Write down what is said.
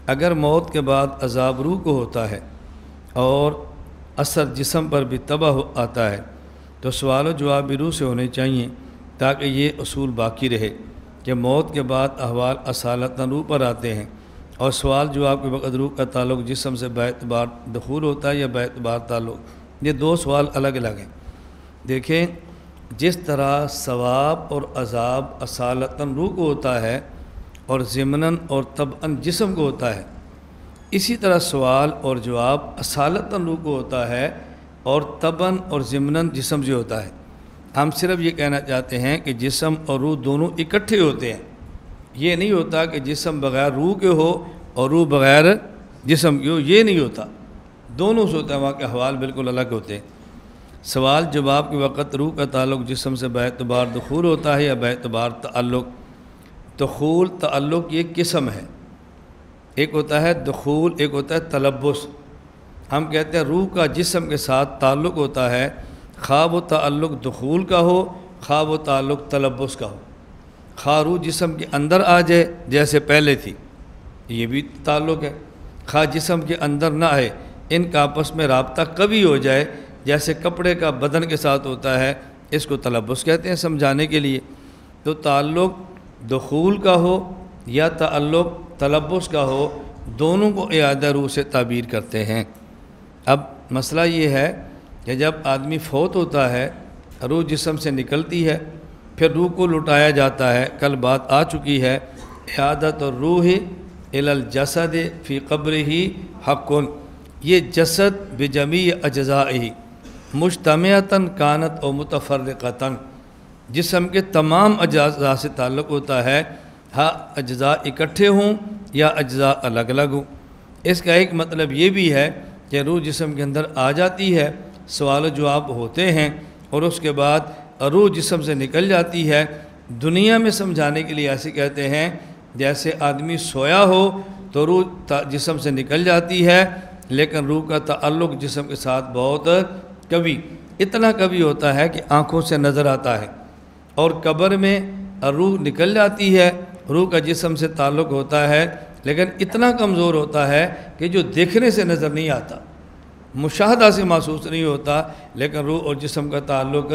اگر موت کے بعد عذاب روح کو ہوتا ہے اور اثر جسم پر بھی تباہ آتا ہے تو سوال و جواب بھی روح سے ہونے چاہیے، تاکہ یہ اصول باقی رہے کہ موت کے بعد احوال اصالتاً روح پر آتے ہیں، اور سوال جواب کے وقت روح کا تعلق جسم سے باعتبار دخول ہوتا ہے یا باعتبار تعلق۔ یہ دو سوال الگ الگ ہیں۔ دیکھیں، جس طرح ثواب اور عذاب اصالتاً روح کو ہوتا ہے اور ضمناً اور طبعاً جسم کو ہوتا ہے، اسی طرح سوال اور جواب اصالتاً روح کو ہوتا ہے اور طبعاً اور ضمناً جسم سے ہوتا ہے۔ ہم صرف یہ کہنا چاہتے ہیں کہ جسم اور روح دونوں اکٹھے ہوتے ہیں، یہ نہیں ہوتا کہ جسم بغیر روح کے ہو اور روح بغیر جسم کے ہو، یہ نہیں ہوتا، دونوں سے ہوتا ہے، وہاں کے احوال بالکل الگ ہوتے ہیں۔ سوال جواب کے وقت روح کا تعلق جسم سے باعتبار دخول ہوتا ہے یا باعتبار تعلق؟ دخول تعلق یہ قسم ہے، ایک ہوتا ہے دخول، ایک ہوتا ہے تلبس۔ ہم کہتے ہیں روح کا جسم کے ساتھ تعلق ہوتا ہے، خواہ وہ تعلق دخول کا ہو خواہ وہ تعلق تلبس کا ہو۔ خواہ روح جسم کے اندر آ جائے جیسے پہلے تھی، یہ بھی تعلق ہے، خواہ جسم کے اندر نہ آئے، ان کا آپس میں رابطہ کبھی ہو جائے جیسے کپڑے کا بدن کے ساتھ ہوتا ہے، اس کو تلبس کہتے ہیں سمجھانے کے لیے۔ تو تعلق دخول کا ہو یا تعلق تلبس کا ہو، دونوں کو اعادہ روح سے تعبیر کرتے ہیں۔ اب مسئلہ یہ ہے کہ جب آدمی فوت ہوتا ہے، روح جسم سے نکلتی ہے، پھر روح کو لٹایا جاتا ہے۔ کل بات آ چکی ہے، اعادۃ الروح الی الجسد فی قبرہ حق، یہ جسد بجمیع اجزائہ مجتمعۃ کانت و متفرقۃ، جسم کے تمام اجزاء سے تعلق ہوتا ہے، ہاں اجزاء اکٹھے ہوں یا اجزاء الگ الگ ہوں۔ اس کا ایک مطلب یہ بھی ہے کہ روح جسم کے اندر آ جاتی ہے، سوال و جواب ہوتے ہیں، اور اس کے بعد روح جسم سے نکل جاتی ہے۔ دنیا میں سمجھانے کے لیے ایسے کہتے ہیں جیسے آدمی سویا ہو تو روح جسم سے نکل جاتی ہے، لیکن روح کا تعلق جسم کے ساتھ بہت کبھی، اتنا کبھی ہوتا ہے کہ آنکھوں سے نظر آتا ہے۔ اور قبر میں روح نکل جاتی ہے، روح کا جسم سے تعلق ہوتا ہے، لیکن اتنا کمزور ہوتا ہے کہ جو دیکھنے سے نظر نہیں آتا، مشاہدہ سے محسوس نہیں ہوتا، لیکن روح اور جسم کا تعلق